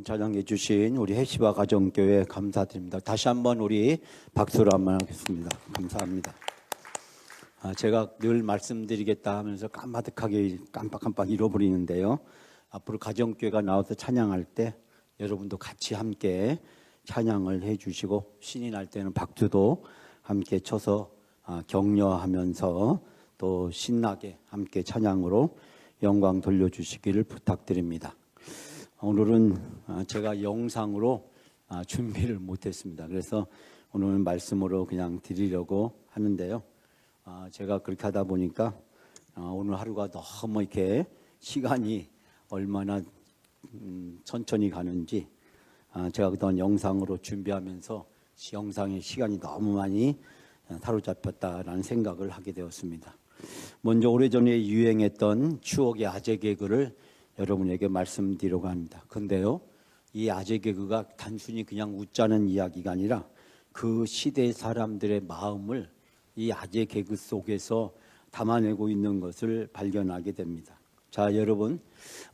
오늘 찬양해 주신 우리 해시바 가정교회 감사드립니다. 다시 한번 우리 박수로 한번 하겠습니다. 감사합니다. 제가 늘 말씀드리겠다 하면서 까마득하게 깜빡깜빡 잃어버리는데요. 앞으로 가정교회가 나와서 찬양할 때 여러분도 같이 함께 찬양을 해 주시고 신이 날 때는 박수도 함께 쳐서 격려하면서 또 신나게 함께 찬양으로 영광 돌려주시기를 부탁드립니다. 오늘은 제가 영상으로 준비를 못했습니다. 그래서 오늘은 말씀으로 그냥 드리려고 하는데요. 제가 그렇게 하다 보니까 오늘 하루가 너무 이렇게 시간이 얼마나 천천히 가는지 제가 그동안 영상으로 준비하면서 영상의 시간이 너무 많이 사로잡혔다라는 생각을 하게 되었습니다. 먼저 오래전에 유행했던 추억의 아재 개그를 여러분에게 말씀드리려고 합니다. 그런데요, 이 아재 개그가 단순히 그냥 웃자는 이야기가 아니라 그 시대 사람들의 마음을 이 아재 개그 속에서 담아내고 있는 것을 발견하게 됩니다. 자, 여러분,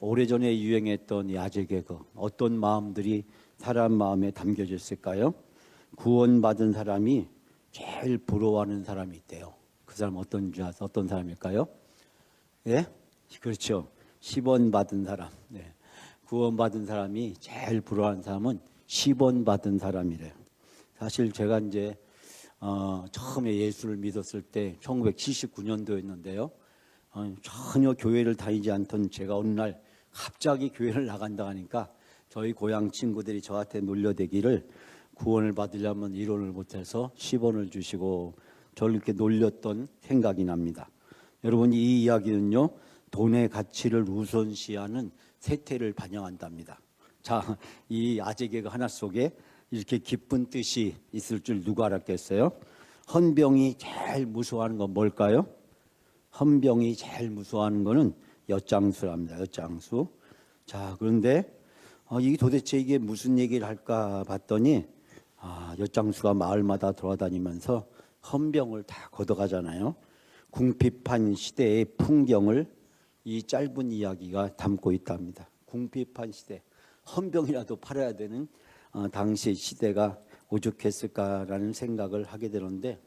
오래전에 유행했던 이 아재 개그, 어떤 마음들이 사람 마음에 담겨져 있을까요? 구원받은 사람이 제일 부러워하는 사람이 있대요. 그 사람 어떤 사람일까요? 예? 그렇죠. 10원 받은 사람. 네. 구원받은 사람이 제일 부러워하는 사람은 10원 받은 사람이래요. 사실 제가 이제 처음에 예수를 믿었을 때 1979년도였는데요. 전혀 교회를 다니지 않던 제가 어느 날 갑자기 교회를 나간다 하니까 저희 고향 친구들이 저한테 놀려대기를 구원을 받으려면 1원을 못해서 10원을 주시고 저를 이렇게 놀렸던 생각이 납니다. 여러분, 이 이야기는요, 돈의 가치를 우선시하는 세태를 반영한답니다. 자, 이 아재 개그 하나 속에 이렇게 깊은 뜻이 있을 줄 누가 알았겠어요? 헌병이 제일 무서워하는 건 뭘까요? 헌병이 제일 무서워하는 거는 엿장수랍니다. 엿장수. 자, 그런데 이게 도대체 이게 무슨 얘기를 할까 봤더니 엿장수가 마을마다 돌아다니면서 헌병을 다 걷어가잖아요. 궁핍한 시대의 풍경을 이 짧은 이야기가 담고 있답니다. 궁핍한 시대, 헌병이라도 팔아야 되는 당시 시대가 오죽했을까라는 생각을 하게 되는데,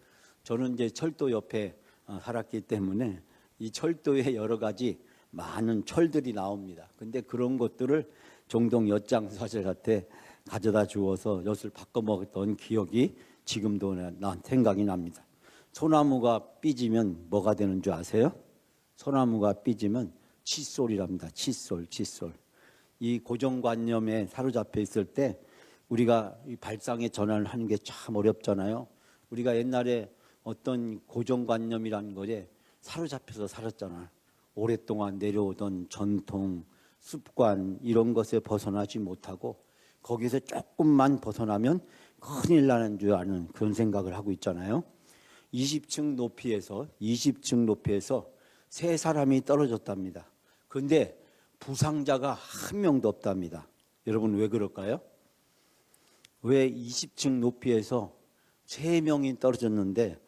저는 이제 철도 옆에 살았기 때문에 이 철도에 여러 가지 많은 철들이 나옵니다. 근데 그런 것들을 종종 엿장수 아저씨한테 가져다 주어서 엿을 바꿔 먹었던 기억이 지금도 난 생각이 납니다. 소나무가 삐지면 뭐가 되는 줄 아세요? 소나무가 삐지면 칫솔이랍니다. 칫솔. 이 고정관념에 사로잡혀 있을 때 우리가 이 발상의 전환을 하는 게 참 어렵잖아요. 우리가 옛날에 어떤 고정관념이라는 것에 사로잡혀서 살았잖아요. 오랫동안 내려오던 전통, 습관 이런 것에 벗어나지 못하고 거기서 조금만 벗어나면 큰일 나는 줄 아는 그런 생각을 하고 있잖아요. 20층 높이에서 세 사람이 떨어졌답니다. 그런데 부상자가 한 명도 없답니다. 여러분, 왜 그럴까요? 왜 20층 높이에서 세 명이 떨어졌는데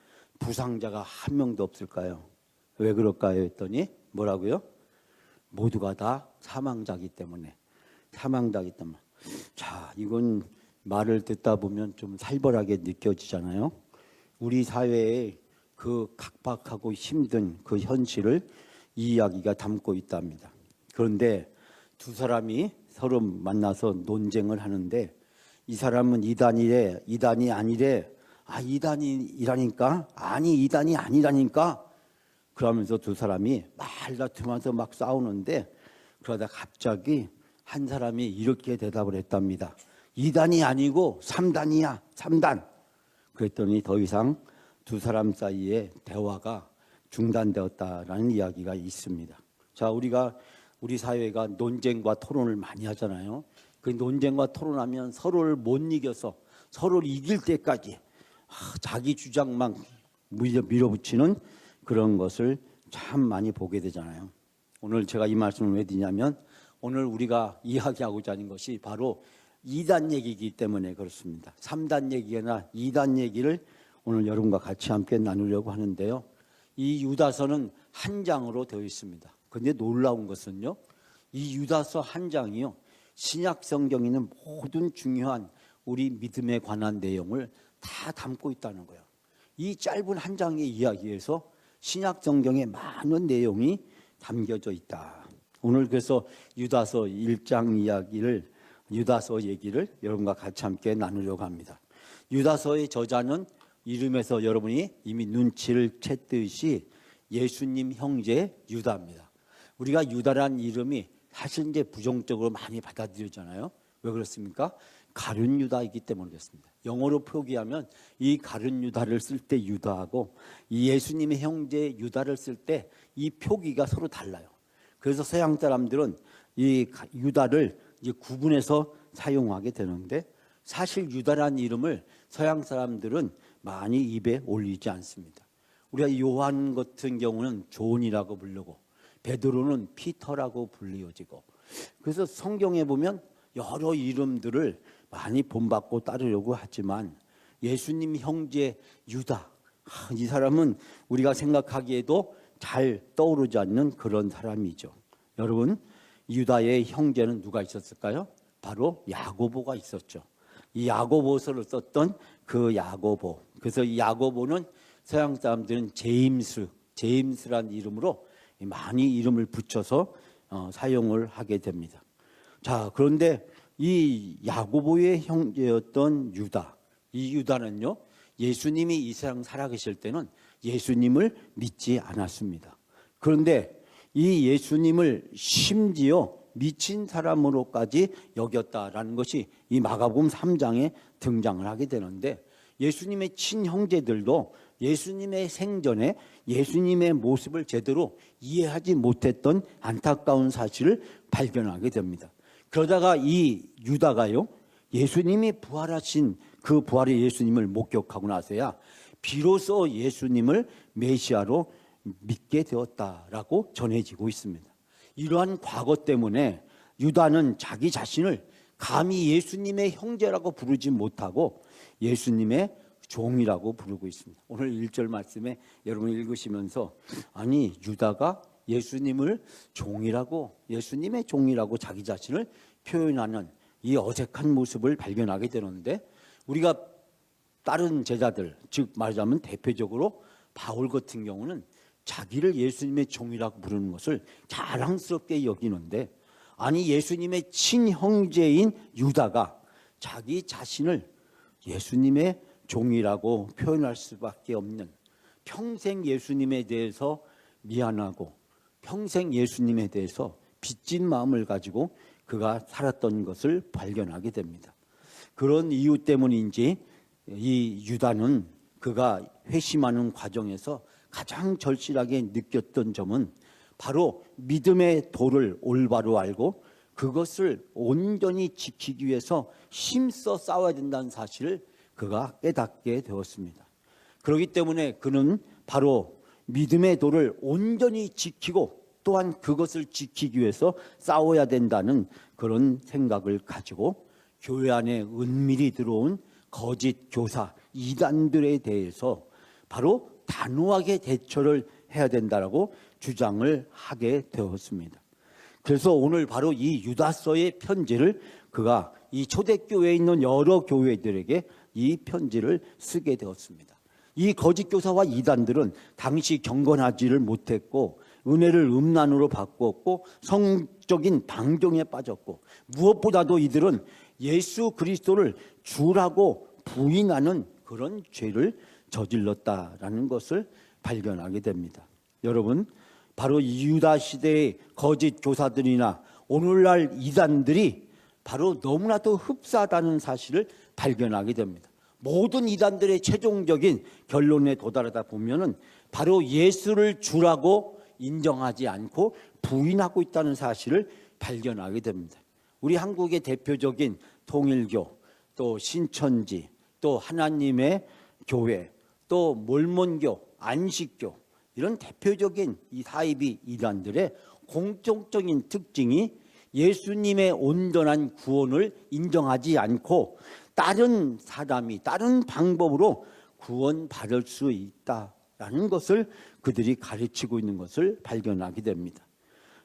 부상자가 한 명도 없을까요? 왜 그럴까요? 했더니 뭐라고요? 모두가 다 사망자이기 때문에. 자, 이건 말을 듣다 보면 좀 살벌하게 느껴지잖아요. 우리 사회의 그 각박하고 힘든 그 현실을 이 이야기가 담고 있답니다. 그런데 두 사람이 서로 만나서 논쟁을 하는데 이 사람은 이단이래, 이단이 아니래, 이단이라니까, 아니 이단이 아니라니까, 그러면서 두 사람이 말다투면서 막 싸우는데, 그러다 갑자기 한 사람이 이렇게 대답을 했답니다. 2단이 아니고 3단이야, 3단. 그랬더니 더 이상 두 사람 사이에 대화가 중단되었다라는 이야기가 있습니다. 자, 우리 사회가 논쟁과 토론을 많이 하잖아요. 그 논쟁과 토론하면 서로를 못 이겨서 서로를 이길 때까지 자기 주장만 밀어붙이는 그런 것을 참 많이 보게 되잖아요. 오늘 제가 이 말씀을 왜 드리냐면, 오늘 우리가 이야기하고자 하는 것이 바로 2단 얘기이기 때문에 그렇습니다. 3단 얘기나 2단 얘기를 오늘 여러분과 같이 함께 나누려고 하는데요. 이 유다서는 한 장으로 되어 있습니다. 그런데 놀라운 것은요, 이 유다서 한 장이요, 신약 성경에 있는 모든 중요한 우리 믿음에 관한 내용을 다 담고 있다는 거예요. 이 짧은 한 장의 이야기에서 신약 성경의 많은 내용이 담겨져 있다. 오늘 그래서 유다서 1장 이야기를, 유다서 얘기를 여러분과 같이 함께 나누려고 합니다. 유다서의 저자는 이름에서 여러분이 이미 눈치를 챘듯이 예수님 형제 유다입니다. 우리가 유다란 이름이 사실 이제 부정적으로 많이 받아들여잖아요. 왜 그렇습니까? 가룟 유다이기 때문에 그렇습니다. 영어로 표기하면 이 가룟 유다를 쓸 때 유다하고 이 예수님의 형제 유다를 쓸 때 이 표기가 서로 달라요. 그래서 서양 사람들은 이 유다를 이제 구분해서 사용하게 되는데 사실 유다라는 이름을 서양 사람들은 많이 입에 올리지 않습니다. 우리가 요한 같은 경우는 존이라고 부르고 베드로는 피터라고 불리워지고 그래서 성경에 보면 여러 이름들을 많이 본받고 따르려고 하지만 예수님 형제 유다, 이 사람은 우리가 생각하기에도 잘 떠오르지 않는 그런 사람이죠. 여러분, 유다의 형제는 누가 있었을까요? 바로 야고보가 있었죠. 이 야고보서를 썼던 그 야고보. 그래서 이 야고보는 서양 사람들은 제임스란 이름으로 많이 이름을 붙여서 사용을 하게 됩니다. 자, 그런데 이 야고보의 형제였던 유다, 이 유다는요, 예수님이 이 세상 살아계실 때는 예수님을 믿지 않았습니다. 그런데 이 예수님을 심지어 미친 사람으로까지 여겼다라는 것이 이 마가복음 3장에 등장을 하게 되는데 예수님의 친형제들도 예수님의 생전에 예수님의 모습을 제대로 이해하지 못했던 안타까운 사실을 발견하게 됩니다. 그러다가 이 유다가요, 예수님이 부활하신 그 부활의 예수님을 목격하고 나서야 비로소 예수님을 메시아로 믿게 되었다라고 전해지고 있습니다. 이러한 과거 때문에 유다는 자기 자신을 감히 예수님의 형제라고 부르지 못하고 예수님의 종이라고 부르고 있습니다. 오늘 1절 말씀에 여러분 읽으시면서 아니 유다가 예수님을 종이라고, 예수님의 종이라고 자기 자신을 표현하는 이 어색한 모습을 발견하게 되는데 우리가 다른 제자들, 즉 말하자면 대표적으로 바울 같은 경우는 자기를 예수님의 종이라고 부르는 것을 자랑스럽게 여기는데 아니 예수님의 친형제인 유다가 자기 자신을 예수님의 종이라고 표현할 수밖에 없는, 평생 예수님에 대해서 미안하고 평생 예수님에 대해서 빚진 마음을 가지고 그가 살았던 것을 발견하게 됩니다. 그런 이유 때문인지 이 유다는 그가 회심하는 과정에서 가장 절실하게 느꼈던 점은 바로 믿음의 도를 올바로 알고 그것을 온전히 지키기 위해서 힘써 싸워야 된다는 사실을 그가 깨닫게 되었습니다. 그렇기 때문에 그는 바로 믿음의 도를 온전히 지키고 또한 그것을 지키기 위해서 싸워야 된다는 그런 생각을 가지고 교회 안에 은밀히 들어온 거짓 교사, 이단들에 대해서 바로 단호하게 대처를 해야 된다라고 주장을 하게 되었습니다. 그래서 오늘 바로 이 유다서의 편지를 그가 이 초대교회에 있는 여러 교회들에게 이 편지를 쓰게 되었습니다. 이 거짓 교사와 이단들은 당시 경건하지를 못했고 은혜를 음란으로 바꾸었고 성적인 방종에 빠졌고 무엇보다도 이들은 예수 그리스도를 주라고 부인하는 그런 죄를 저질렀다라는 것을 발견하게 됩니다. 여러분, 바로 유다 시대의 거짓 교사들이나 오늘날 이단들이 바로 너무나도 흡사하다는 사실을 발견하게 됩니다. 모든 이단들의 최종적인 결론에 도달하다 보면은 바로 예수를 주라고 인정하지 않고 부인하고 있다는 사실을 발견하게 됩니다. 우리 한국의 대표적인 통일교, 또 신천지, 또 하나님의 교회, 또 몰몬교, 안식교 이런 대표적인 이 사이비 이단들의 공통적인 특징이 예수님의 온전한 구원을 인정하지 않고 다른 사람이 다른 방법으로 구원받을 수 있다라는 것을 그들이 가르치고 있는 것을 발견하게 됩니다.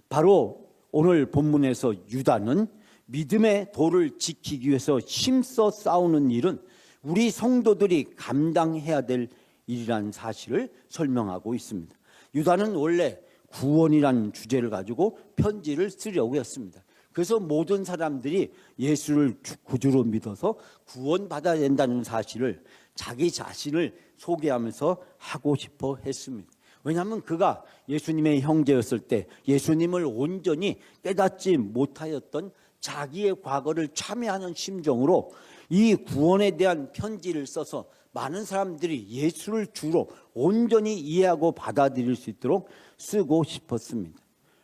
바로 오늘 본문에서 유다는 믿음의 도를 지키기 위해서 힘써 싸우는 일은 우리 성도들이 감당해야 될 일이라는 사실을 설명하고 있습니다. 유다는 원래 구원이라는 주제를 가지고 편지를 쓰려고 했습니다. 그래서 모든 사람들이 예수를 구주로 믿어서 구원받아야 된다는 사실을 자기 자신을 소개하면서 하고 싶어 했습니다. 왜냐하면 그가 예수님의 형제였을 때 예수님을 온전히 깨닫지 못하였던 자기의 과거를 참회하는 심정으로 이 구원에 대한 편지를 써서 많은 사람들이 예수를 주로 온전히 이해하고 받아들일 수 있도록 쓰고 싶었습니다.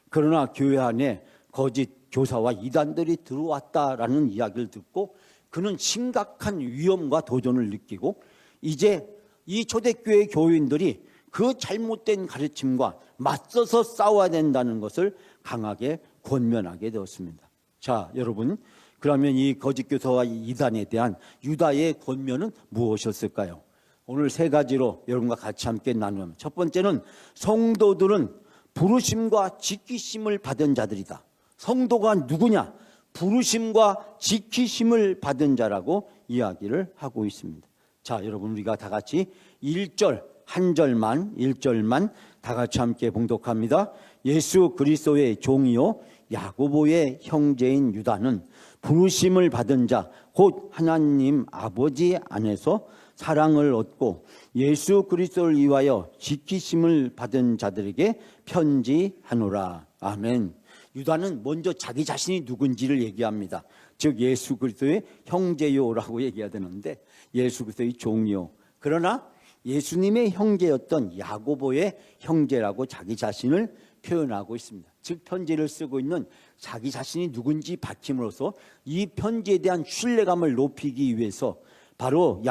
그러나 교회 안에 거짓 교사와 이단들이 들어왔다라는 이야기를 듣고 그는 심각한 위험과 도전을 느끼고 이제 이 초대교회 교인들이 그 잘못된 가르침과 맞서서 싸워야 된다는 것을 강하게 권면하게 되었습니다. 자, 여러분, 그러면 이 거짓 교사와 이단에 대한 유다의 권면은 무엇이었을까요? 오늘 세 가지로 여러분과 같이 함께 나누면, 첫 번째는 성도들은 부르심과 지키심을 받은 자들이다. 성도가 누구냐? 부르심과 지키심을 받은 자라고 이야기를 하고 있습니다. 자, 여러분, 우리가 다 같이 1절만 다 같이 함께 봉독합니다. 예수 그리스도의 종이요 야고보의 형제인 유다는 부르심을 받은 자 곧 하나님 아버지 안에서 사랑을 얻고 예수 그리스도를 위하여 지키심을 받은 자들에게 편지하노라. 아멘. 유다는 먼저 자기 자신이 누군지를 얘기합니다. 즉 예수 그리스도의 형제요라고 얘기해야 되는데 예수 그리스도의 종이요. 그러나 예수님의 형제였던 야고보의 형제라고 자기 자신을 표현하고 있습니다. 즉 편지를 쓰고 있는 자기 자신이 누군지 밝힘으로써 이 편지에 대한 신뢰감을 높이기 위해서 바로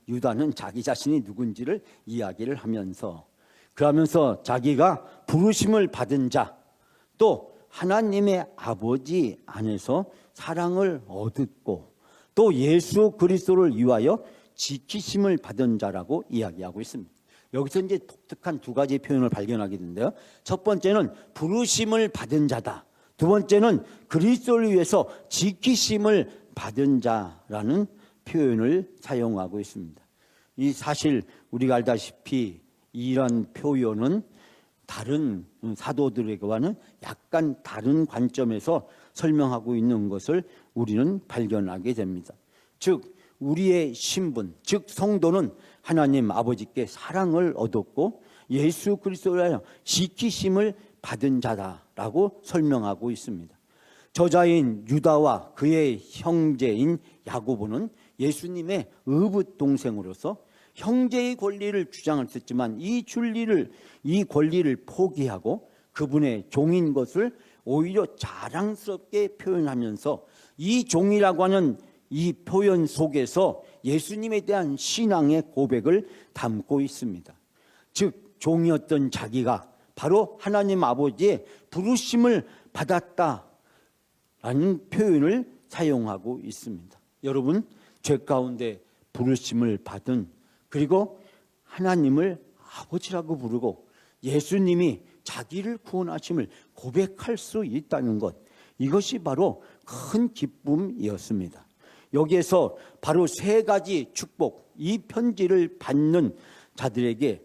유다는 자기 자신이 누군지를 이야기를 하면서 그러면서 자기가 부르심을 받은 자 또 하나님의 아버지 안에서 사랑을 얻었고 또 예수 그리스도를 위하여 지키심을 받은 자라고 이야기하고 있습니다. 여기서 이제 독특한 두 가지 표현을 발견하게 되는데요. 첫 번째는 부르심을 받은 자다. 두 번째는 그리스도를 위해서 지키심을 받은 자라는 표현을 사용하고 있습니다. 이 사실 우리가 알다시피 이런 표현은 다른 사도들에게와는 약간 다른 관점에서 설명하고 있는 것을 우리는 발견하게 됩니다. 즉 우리의 신분, 즉 성도는 하나님 아버지께 사랑을 얻었고 예수 그리스도를 지키심을 받은 자다라고 설명하고 있습니다. 저자인 유다와 그의 형제인 야고보는 예수님의 의붓 동생으로서 형제의 권리를 주장했었지만 이 권리를 포기하고 그분의 종인 것을 오히려 자랑스럽게 표현하면서 이 종이라고 하는 이 표현 속에서 예수님에 대한 신앙의 고백을 담고 있습니다. 즉 종이었던 자기가 바로 하나님 아버지의 부르심을 받았다라는 표현을 사용하고 있습니다. 여러분, 죄 가운데 부르심을 받은 그리고 하나님을 아버지라고 부르고 예수님이 자기를 구원하심을 고백할 수 있다는 것, 이것이 바로 큰 기쁨이었습니다. 여기에서 바로 세 가지 축복, 이 편지를 받는 자들에게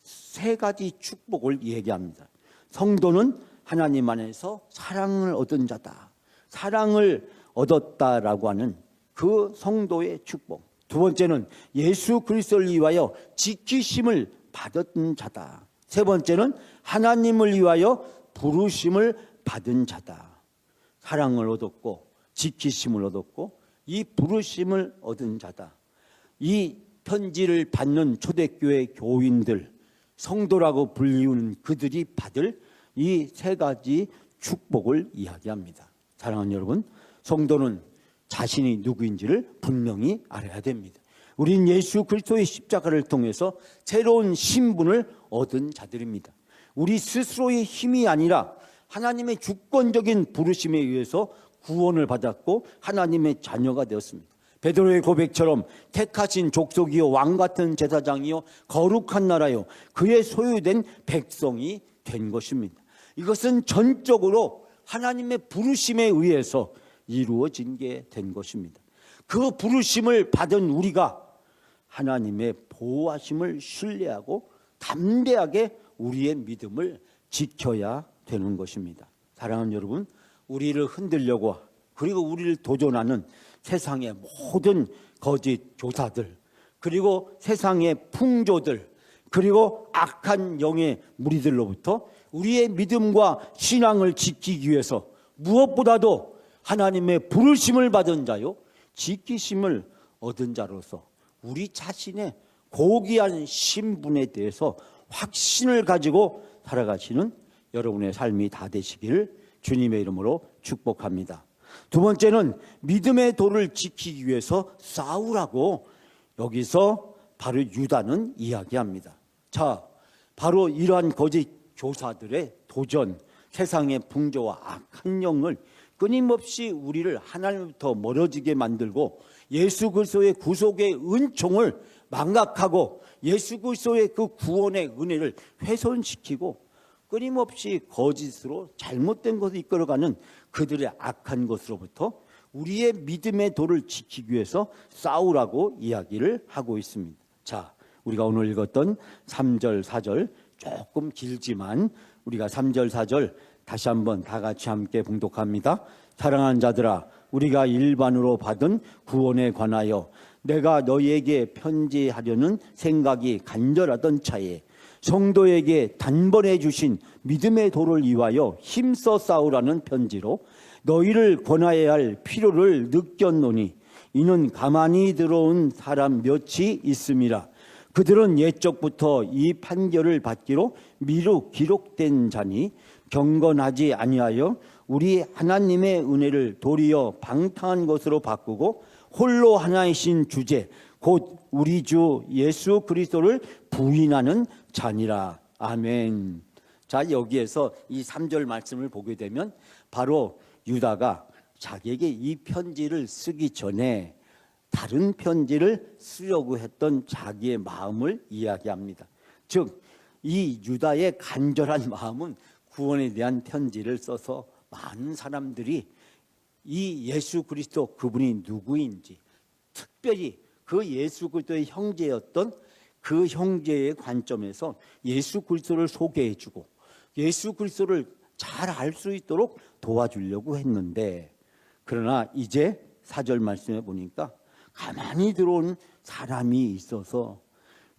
세 가지 축복을 얘기합니다. 성도는 하나님 안에서 사랑을 얻은 자다. 사랑을 얻었다라고 하는 그 성도의 축복. 두 번째는 예수 그리스도를 위하여 지키심을 받은 자다. 세 번째는 하나님을 위하여 부르심을 받은 자다. 사랑을 얻었고 지키심을 얻었고 이 부르심을 얻은 자다. 이 편지를 받는 초대교회 교인들, 성도라고 불리우는 그들이 받을 이 세 가지 축복을 이야기합니다. 사랑하는 여러분, 성도는 자신이 누구인지를 분명히 알아야 됩니다. 우린 예수 그리스도의 십자가를 통해서 새로운 신분을 얻은 자들입니다. 우리 스스로의 힘이 아니라 하나님의 주권적인 부르심에 의해서 구원을 받았고 하나님의 자녀가 되었습니다. 베드로의 고백처럼 택하신 족속이요 왕같은 제사장이요 거룩한 나라요 그의 소유된 백성이 된 것입니다. 이것은 전적으로 하나님의 부르심에 의해서 이루어진 게 된 것입니다. 그 부르심을 받은 우리가 하나님의 보호하심을 신뢰하고 담대하게 우리의 믿음을 지켜야 되는 것입니다. 사랑하는 여러분, 우리를 흔들려고 그리고 우리를 도전하는 세상의 모든 거짓 교사들, 그리고 세상의 풍조들, 그리고 악한 영의 무리들로부터 우리의 믿음과 신앙을 지키기 위해서 무엇보다도 하나님의 부르심을 받은 자요 지키심을 얻은 자로서 우리 자신의 고귀한 신분에 대해서 확신을 가지고 살아가시는 여러분의 삶이 다 되시기를 주님의 이름으로 축복합니다. 두 번째는 믿음의 도를 지키기 위해서 싸우라고 여기서 바로 유다는 이야기합니다. 자, 바로 이러한 거짓 교사들의 도전, 세상의 풍조와 악한 영을 끊임없이 우리를 하나님부터 멀어지게 만들고 예수 그리스도의 구속의 은총을 망각하고 예수 그리스도의 그 구원의 은혜를 훼손시키고 끊임없이 거짓으로 잘못된 것을 이끌어가는 그들의 악한 것으로부터 우리의 믿음의 도를 지키기 위해서 싸우라고 이야기를 하고 있습니다. 자, 우리가 오늘 읽었던 3절, 4절 조금 길지만 우리가 3절, 4절 다시 한번 다 같이 함께 봉독합니다. 사랑하는 자들아, 우리가 일반으로 받은 구원에 관하여 내가 너희에게 편지하려는 생각이 간절하던 차에 성도에게 단번에 주신 믿음의 도를 위하여 힘써 싸우라는 편지로 너희를 권하여야 할 필요를 느꼈노니 이는 가만히 들어온 사람 몇이 있음이라. 그들은 옛적부터 이 판결을 받기로 미루 기록된 자니 경건하지 아니하여 우리 하나님의 은혜를 도리어 방탕한 것으로 바꾸고 홀로 하나이신 주제 곧 우리 주 예수 그리스도를 부인하는 자니라. 아멘. 자, 여기에서 이 3절 말씀을 보게 되면 바로 유다가 자기에게 이 편지를 쓰기 전에 다른 편지를 쓰려고 했던 자기의 마음을 이야기합니다. 즉, 이 유다의 간절한 마음은 구원에 대한 편지를 써서 많은 사람들이 이 예수 그리스도 그분이 누구인지, 특별히 그 예수 그리스도의 형제였던 그 형제의 관점에서 예수 그리스도를 소개해주고 예수 그리스도를 잘 알 수 있도록 도와주려고 했는데, 그러나 이제 4절 말씀해 보니까 가만히 들어온 사람이 있어서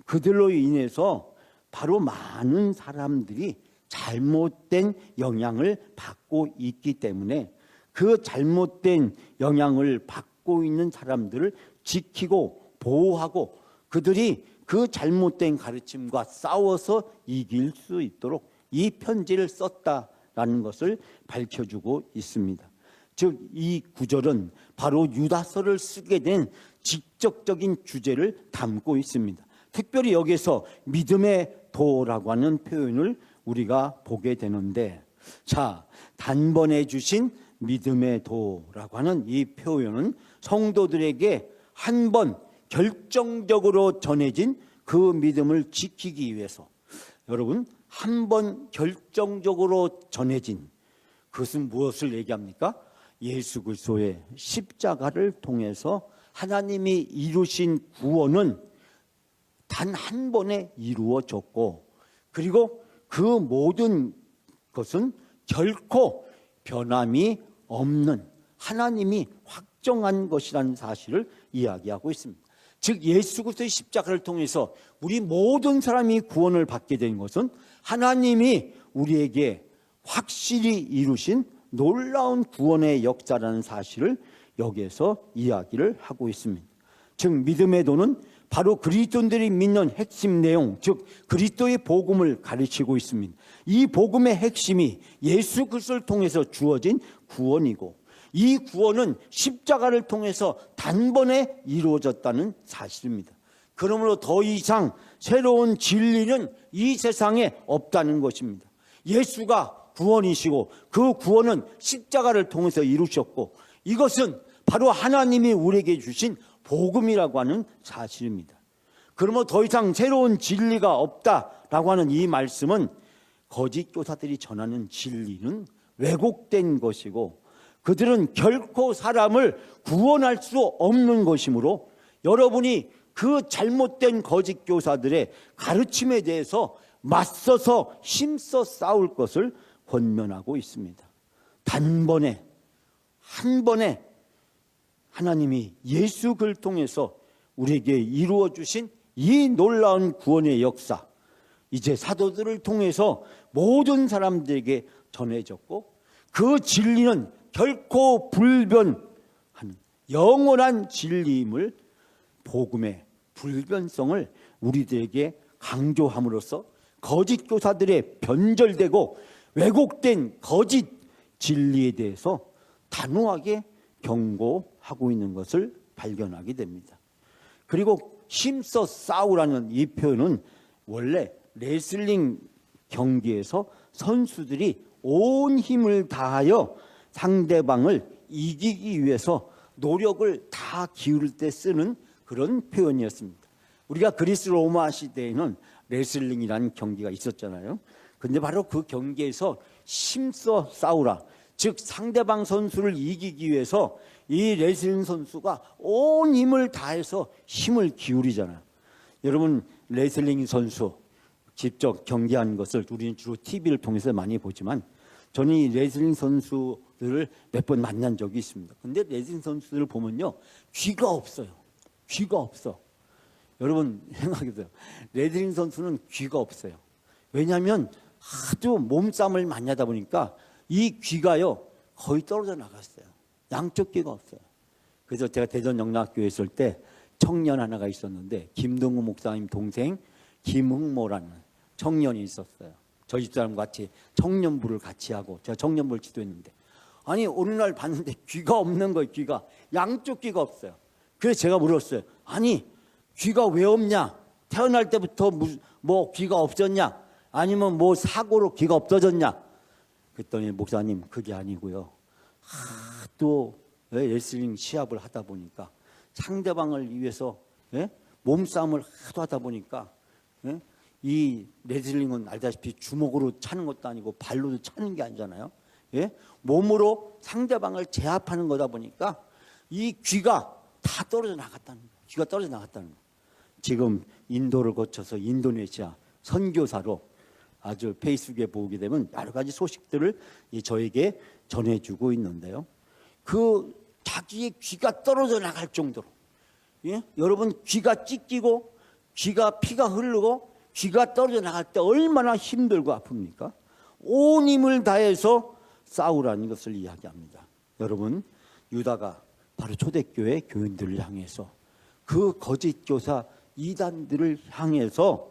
그들로 인해서 바로 많은 사람들이 잘못된 영향을 받고 있기 때문에 그 잘못된 영향을 받고 있는 사람들을 지키고 보호하고 그들이 그 잘못된 가르침과 싸워서 이길 수 있도록 이 편지를 썼다라는 것을 밝혀주고 있습니다. 즉, 이 구절은 바로 유다서를 쓰게 된 직접적인 주제를 담고 있습니다. 특별히 여기서 믿음의 도라고 하는 표현을 우리가 보게 되는데, 자, 단번에 주신 믿음의 도라고 하는 이 표현은 성도들에게 한 번 결정적으로 전해진 그 믿음을 지키기 위해서, 여러분, 한 번 결정적으로 전해진 그것은 무엇을 얘기합니까? 예수 그리스도의 십자가를 통해서 하나님이 이루신 구원은 단 한 번에 이루어졌고, 그리고 그 모든 것은 결코 변함이 없는 하나님이 확정한 것이라는 사실을 이야기하고 있습니다. 즉, 예수 그리스도의 십자가를 통해서 우리 모든 사람이 구원을 받게 된 것은 하나님이 우리에게 확실히 이루신 놀라운 구원의 역사라는 사실을 여기에서 이야기를 하고 있습니다. 즉, 믿음의 도는 바로 그리스도인들이 믿는 핵심 내용, 즉 그리스도의 복음을 가르치고 있습니다. 이 복음의 핵심이 예수 그리스도를 통해서 주어진 구원이고, 이 구원은 십자가를 통해서 단번에 이루어졌다는 사실입니다. 그러므로 더 이상 새로운 진리는 이 세상에 없다는 것입니다. 예수가 구원이시고 그 구원은 십자가를 통해서 이루셨고, 이것은 바로 하나님이 우리에게 주신 복음이라고 하는 사실입니다. 그러므로 더 이상 새로운 진리가 없다라고 하는 이 말씀은 거짓 교사들이 전하는 진리는 왜곡된 것이고 그들은 결코 사람을 구원할 수 없는 것이므로 여러분이 그 잘못된 거짓 교사들의 가르침에 대해서 맞서서 힘써 싸울 것을 권면하고 있습니다. 단번에 한 번에 하나님이 예수 그를 통해서 우리에게 이루어 주신 이 놀라운 구원의 역사, 이제 사도들을 통해서 모든 사람들에게 전해졌고 그 진리는 결코 불변하는 영원한 진리임을, 복음의 불변성을 우리들에게 강조함으로써 거짓 교사들의 변절되고 왜곡된 거짓 진리에 대해서 단호하게 경고하고 있는 것을 발견하게 됩니다. 그리고 힘써 싸우라는 이 표현은 원래 레슬링 경기에서 선수들이 온 힘을 다하여 상대방을 이기기 위해서 노력을 다 기울일 때 쓰는 그런 표현이었습니다. 우리가 그리스 로마 시대에는 레슬링이라는 경기가 있었잖아요. 근데 바로 그 경기에서 힘써 싸우라, 즉 상대방 선수를 이기기 위해서 이 레슬링 선수가 온 힘을 다해서 힘을 기울이잖아요. 여러분, 레슬링 선수 직접 경기하는 것을 우리는 주로 TV를 통해서 많이 보지만 저는 이 레슬링 선수들을 몇 번 만난 적이 있습니다. 근데 레슬링 선수들을 보면요, 귀가 없어요. 귀가 없어. 여러분 생각해보세요. 레슬링 선수는 귀가 없어요. 왜냐하면 하도 몸싸움을 많이 하다 보니까 이 귀가요 거의 떨어져 나갔어요. 양쪽 귀가 없어요. 그래서 제가 대전 영락교회 있을 때 청년 하나가 있었는데 김동우 목사님 동생 김흥모라는 청년이 있었어요. 저희 집사람과 같이 청년부를 같이 하고 제가 청년부를 지도했는데, 아니 어느 날 봤는데 귀가 없는 거예요. 귀가 양쪽 귀가 없어요. 그래서 제가 물었어요. 아니 귀가 왜 없냐? 태어날 때부터 뭐 귀가 없었냐? 아니면 뭐 사고로 귀가 없어졌냐? 그랬더니 목사님 그게 아니고요. 또 레슬링 시합을 하다 보니까 상대방을 위해서 몸싸움을 하도 하다 보니까 이 레슬링은 알다시피 주먹으로 차는 것도 아니고 발로도 차는 게 아니잖아요. 몸으로 상대방을 제압하는 거다 보니까 이 귀가 다 떨어져 나갔다는 거예요. 귀가 떨어져 나갔다는 거예요. 지금 인도를 거쳐서 인도네시아 선교사로 아주 페이스북에 보게 되면 여러 가지 소식들을 저에게 전해주고 있는데요. 그 자기의 귀가 떨어져 나갈 정도로, 여러분 귀가 찢기고 귀가 피가 흐르고 귀가 떨어져 나갈 때 얼마나 힘들고 아픕니까? 온 힘을 다해서 싸우라는 것을 이야기합니다. 여러분, 유다가 바로 초대교회 교인들을 향해서 그 거짓 교사 이단들을 향해서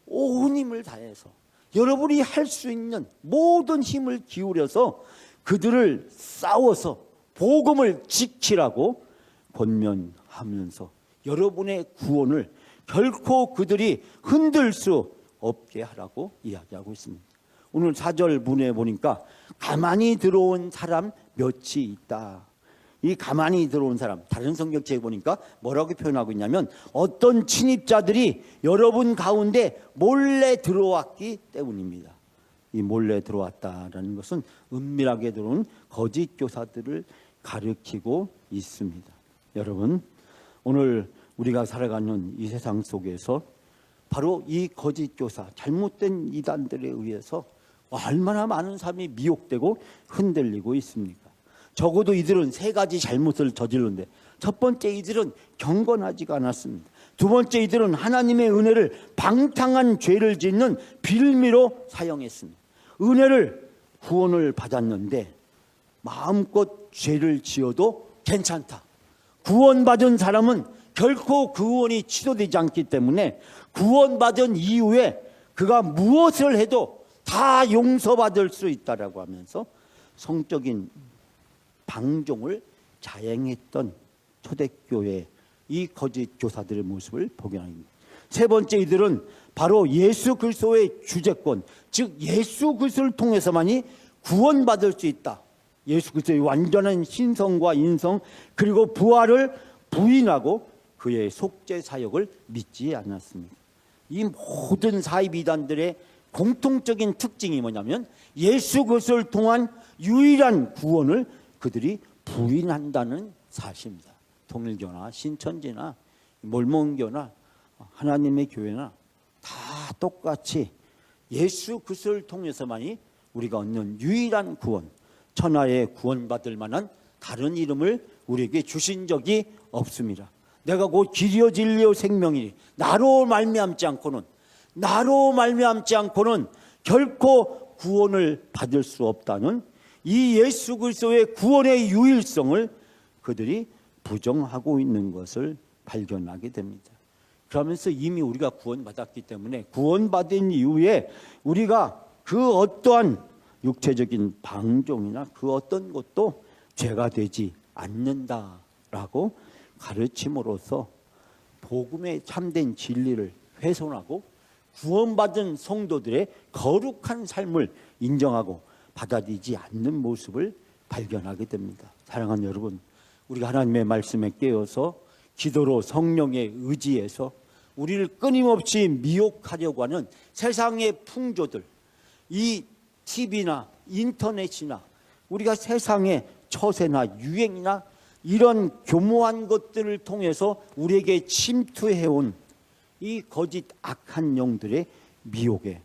온 힘을 다해서 여러분이 할 수 있는 모든 힘을 기울여서 그들을 싸워서 복음을 지키라고 권면하면서 여러분의 구원을 결코 그들이 흔들 수 없게 하라고 이야기하고 있습니다. 오늘 4절 문에 보니까 가만히 들어온 사람 몇이 있다. 이 가만히 들어온 사람, 다른 성경책에 보니까 뭐라고 표현하고 있냐면 어떤 침입자들이 여러분 가운데 몰래 들어왔기 때문입니다. 이 몰래 들어왔다라는 것은 은밀하게 들어온 거짓 교사들을 가리키고 있습니다. 여러분, 오늘 우리가 살아가는 이 세상 속에서 바로 이 거짓 교사, 잘못된 이단들에 의해서 얼마나 많은 사람이 미혹되고 흔들리고 있습니까? 적어도 이들은 세 가지 잘못을 저질렀는데, 첫 번째, 이들은 경건하지가 않았습니다. 두 번째, 이들은 하나님의 은혜를 방탕한 죄를 짓는 빌미로 사용했습니다. 은혜를, 구원을 받았는데 마음껏 죄를 지어도 괜찮다. 구원받은 사람은 결코 그 구원이 취소되지 않기 때문에 구원받은 이후에 그가 무엇을 해도 다 용서받을 수 있다라고 하면서 성적인 방종을 자행했던 초대교회 이 거짓 교사들의 모습을 보견합니다. 세 번째, 이들은 바로 예수 그리스도의 주재권, 즉 예수 그리스도를 통해서만이 구원받을 수 있다. 예수 그리스도의 완전한 신성과 인성 그리고 부활을 부인하고 그의 속죄 사역을 믿지 않았습니다. 이 모든 사입 이단들의 공통적인 특징이 뭐냐면 예수 그리스도를 통한 유일한 구원을 그들이 부인한다는 사실입니다. 통일교나 신천지나 몰몬교나 하나님의 교회나 다 똑같이 예수 그리스도를 통해서만이 우리가 얻는 유일한 구원, 천하에 구원받을 만한 다른 이름을 우리에게 주신 적이 없습니다. 내가 곧 길이요 진리요 생명이니 나로 말미암지 않고는 결코 구원을 받을 수 없다는 이 예수 그리스도의 구원의 유일성을 그들이 부정하고 있는 것을 발견하게 됩니다. 그러면서 이미 우리가 구원받았기 때문에 구원받은 이후에 우리가 그 어떠한 육체적인 방종이나 그 어떤 것도 죄가 되지 않는다라고 가르침으로써 복음의 참된 진리를 훼손하고 구원받은 성도들의 거룩한 삶을 인정하고 받아들이지 않는 모습을 발견하게 됩니다. 사랑하는 여러분, 우리가 하나님의 말씀에 깨어서 기도로 성령의 의지에서 우리를 끊임없이 미혹하려고 하는 세상의 풍조들, 이 TV나 인터넷이나 우리가 세상의 처세나 유행이나 이런 교모한 것들을 통해서 우리에게 침투해온 이 거짓 악한 영들의 미혹에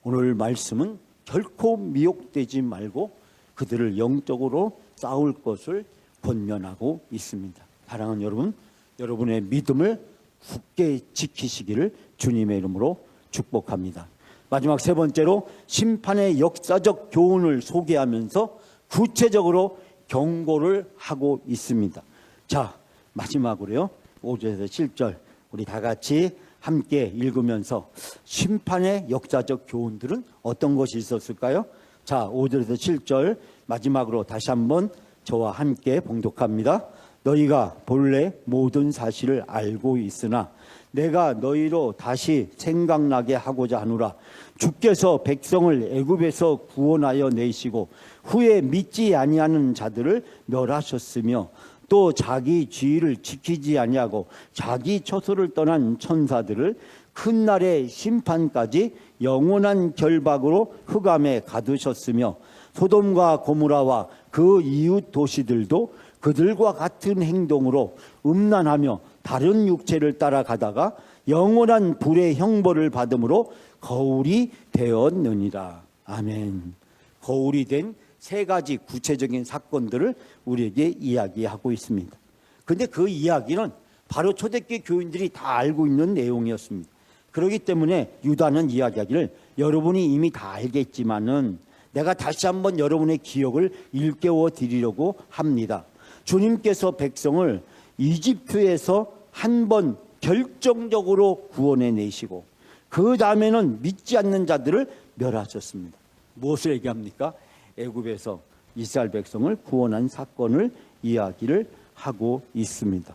오늘 말씀은 결코 미혹되지 말고 그들을 영적으로 싸울 것을 권면하고 있습니다. 사랑하는 여러분, 여러분의 믿음을 굳게 지키시기를 주님의 이름으로 축복합니다. 마지막 세 번째로 심판의 역사적 교훈을 소개하면서 구체적으로 경고를 하고 있습니다. 자, 마지막으로요. 5절에서 7절 우리 다 같이 함께 읽으면서 심판의 역사적 교훈들은 어떤 것이 있었을까요? 자, 5절에서 7절 마지막으로 다시 한번 저와 함께 봉독합니다. 너희가 본래 모든 사실을 알고 있으나 내가 너희로 다시 생각나게 하고자 하노라. 주께서 백성을 애굽에서 구원하여 내시고 후에 믿지 아니하는 자들을 멸하셨으며 또 자기 지위를 지키지 아니하고 자기 처소를 떠난 천사들을 큰 날의 심판까지 영원한 결박으로 흑암에 가두셨으며 소돔과 고모라와 그 이웃 도시들도 그들과 같은 행동으로 음란하며 다른 육체를 따라가다가 영원한 불의 형벌을 받음으로 거울이 되었느니라. 아멘. 거울이 된 세 가지 구체적인 사건들을 우리에게 이야기하고 있습니다. 그런데 그 이야기는 바로 초대교회 교인들이 다 알고 있는 내용이었습니다. 그렇기 때문에 유다는 이야기하기를 여러분이 이미 다 알겠지만은 내가 다시 한번 여러분의 기억을 일깨워 드리려고 합니다. 주님께서 백성을 이집트에서 한 번 결정적으로 구원해 내시고 그 다음에는 믿지 않는 자들을 멸하셨습니다. 무엇을 얘기합니까? 애굽에서 이스라엘 백성을 구원한 사건을 이야기를 하고 있습니다.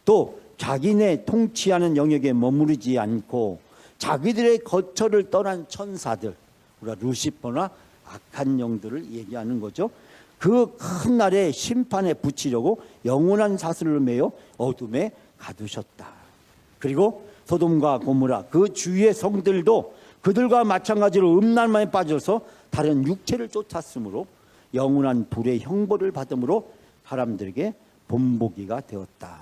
또 자기네 통치하는 영역에 머무르지 않고 자기들의 거처를 떠난 천사들, 우리가 루시퍼나 악한 영들을 얘기하는 거죠. 그 큰 날에 심판에 붙이려고 영원한 사슬을 매어 어둠에 가두셨다. 그리고 소돔과 고모라 그 주위의 성들도 그들과 마찬가지로 음란만에 빠져서 다른 육체를 쫓았으므로 영원한 불의 형벌을 받음으로 사람들에게 본보기가 되었다.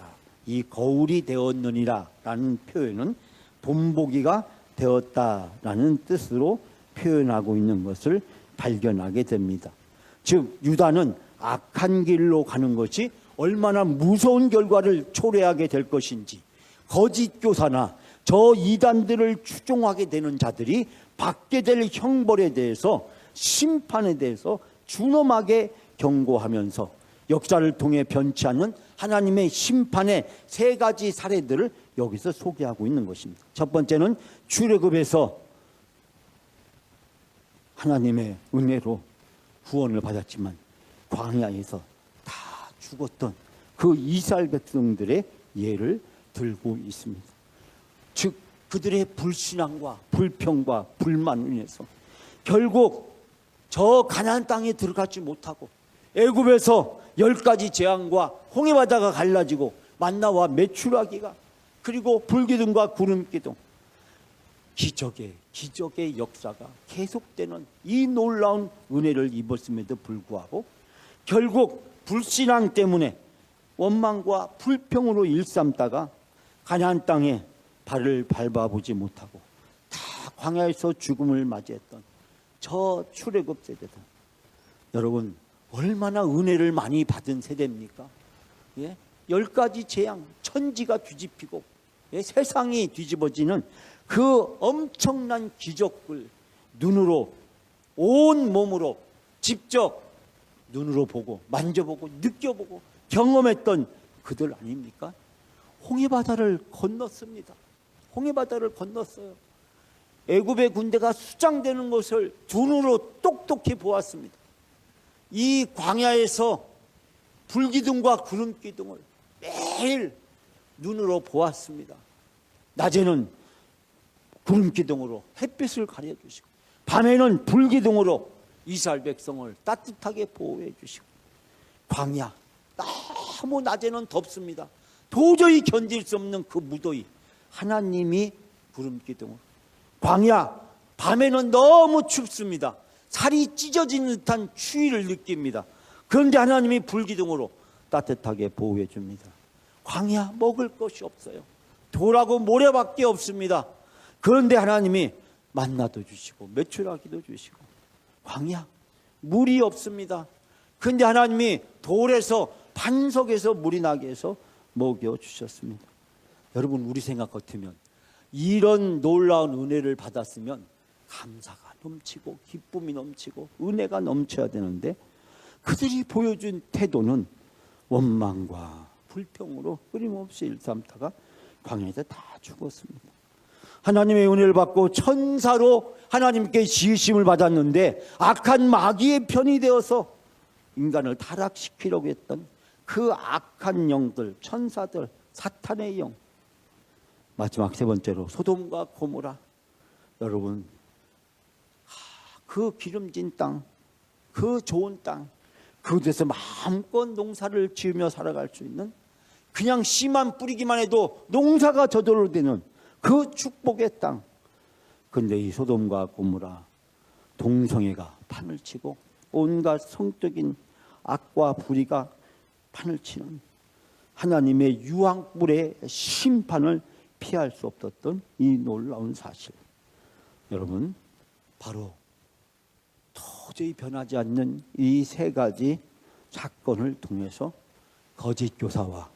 이 거울이 되었느니라 라는 표현은 본보기가 되었다라는 뜻으로 표현하고 있는 것을 발견하게 됩니다. 즉 유다는 악한 길로 가는 것이 얼마나 무서운 결과를 초래하게 될 것인지 거짓 교사나 저 이단들을 추종하게 되는 자들이 받게 될 형벌에 대해서 심판에 대해서 준엄하게 경고하면서 역사를 통해 변치 않는 하나님의 심판의 세 가지 사례들을 여기서 소개하고 있는 것입니다. 첫 번째는 출애굽에서 하나님의 은혜로 구원을 받았지만 광야에서 다 죽었던 그 이스라엘 백성들의 예를 들고 있습니다. 즉 그들의 불신앙과 불평과 불만을 인해서 결국 저 가나안 땅에 들어가지 못하고 애굽에서 10가지 재앙과 홍해바다가 갈라지고 만나와 메추라기가 그리고 불기둥과 구름기둥 기적의 역사가 계속되는 이 놀라운 은혜를 입었음에도 불구하고 결국 불신앙 때문에 원망과 불평으로 일삼다가 가나안 땅에 발을 밟아보지 못하고 다 광야에서 죽음을 맞이했던 저 출애굽 세대다. 여러분 얼마나 은혜를 많이 받은 세대입니까? 10가지 재앙, 천지가 뒤집히고 세상이 뒤집어지는 그 엄청난 기적을 눈으로 온 몸으로 직접 눈으로 보고 만져보고 느껴보고 경험했던 그들 아닙니까? 홍해바다를 건넜습니다. 홍해바다를 건넜어요. 애굽의 군대가 수장되는 것을 눈으로 똑똑히 보았습니다. 이 광야에서 불기둥과 구름기둥을 매일 눈으로 보았습니다. 낮에는 구름기둥으로 햇빛을 가려주시고 밤에는 불기둥으로 이스라엘 백성을 따뜻하게 보호해 주시고 광야 너무 낮에는 덥습니다. 도저히 견딜 수 없는 그 무더위 하나님이 구름기둥으로 광야 밤에는 너무 춥습니다. 살이 찢어지는 듯한 추위를 느낍니다. 그런데 하나님이 불기둥으로 따뜻하게 보호해 줍니다. 광야 먹을 것이 없어요. 돌하고 모래밖에 없습니다. 그런데 하나님이 만나도 주시고 메추라기도 주시고 광야 물이 없습니다. 그런데 하나님이 돌에서 반석에서 물이 나게 해서 먹여주셨습니다. 여러분 우리 생각 같으면 이런 놀라운 은혜를 받았으면 감사가 넘치고 기쁨이 넘치고 은혜가 넘쳐야 되는데 그들이 보여준 태도는 원망과 불평으로 끊임없이 일삼다가 광야에서 다 죽었습니다. 하나님의 은혜를 받고 천사로 하나님께 지으심을 받았는데 악한 마귀의 편이 되어서 인간을 타락시키려고 했던 그 악한 영들, 천사들, 사탄의 영. 마지막 세 번째로 소돔과 고모라. 여러분 그 기름진 땅, 그 좋은 땅, 그곳에서 마음껏 농사를 지으며 살아갈 수 있는 그냥 씨만 뿌리기만 해도 농사가 저절로 되는 그 축복의 땅. 그런데 이 소돔과 고모라 동성애가 판을 치고 온갖 성적인 악과 불의가 판을 치는 하나님의 유황불의 심판을 피할 수 없었던 이 놀라운 사실. 여러분 바로 도저히 변하지 않는 이 세 가지 사건을 통해서 거짓 교사와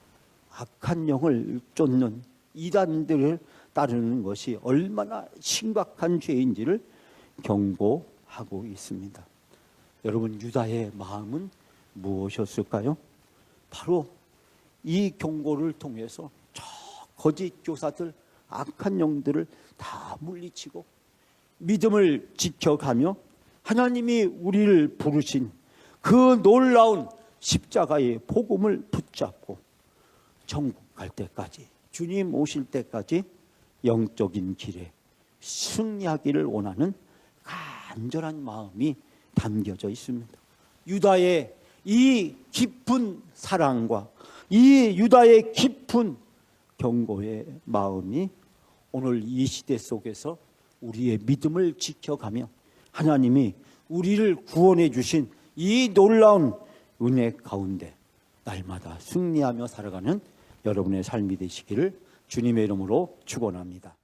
악한 영을 쫓는 이단들을 따르는 것이 얼마나 심각한 죄인지를 경고하고 있습니다. 여러분 유다의 마음은 무엇이었을까요? 바로 이 경고를 통해서 저 거짓 교사들, 악한 영들을 다 물리치고 믿음을 지켜가며 하나님이 우리를 부르신 그 놀라운 십자가의 복음을 붙잡고 천국 갈 때까지, 주님 오실 때까지 영적인 길에 승리하기를 원하는 간절한 마음이 담겨져 있습니다. 유다의 이 깊은 사랑과 이 유다의 깊은 경고의 마음이 오늘 이 시대 속에서 우리의 믿음을 지켜가며 하나님이 우리를 구원해 주신 이 놀라운 은혜 가운데 날마다 승리하며 살아가는 여러분의 삶이 되시기를 주님의 이름으로 축원합니다.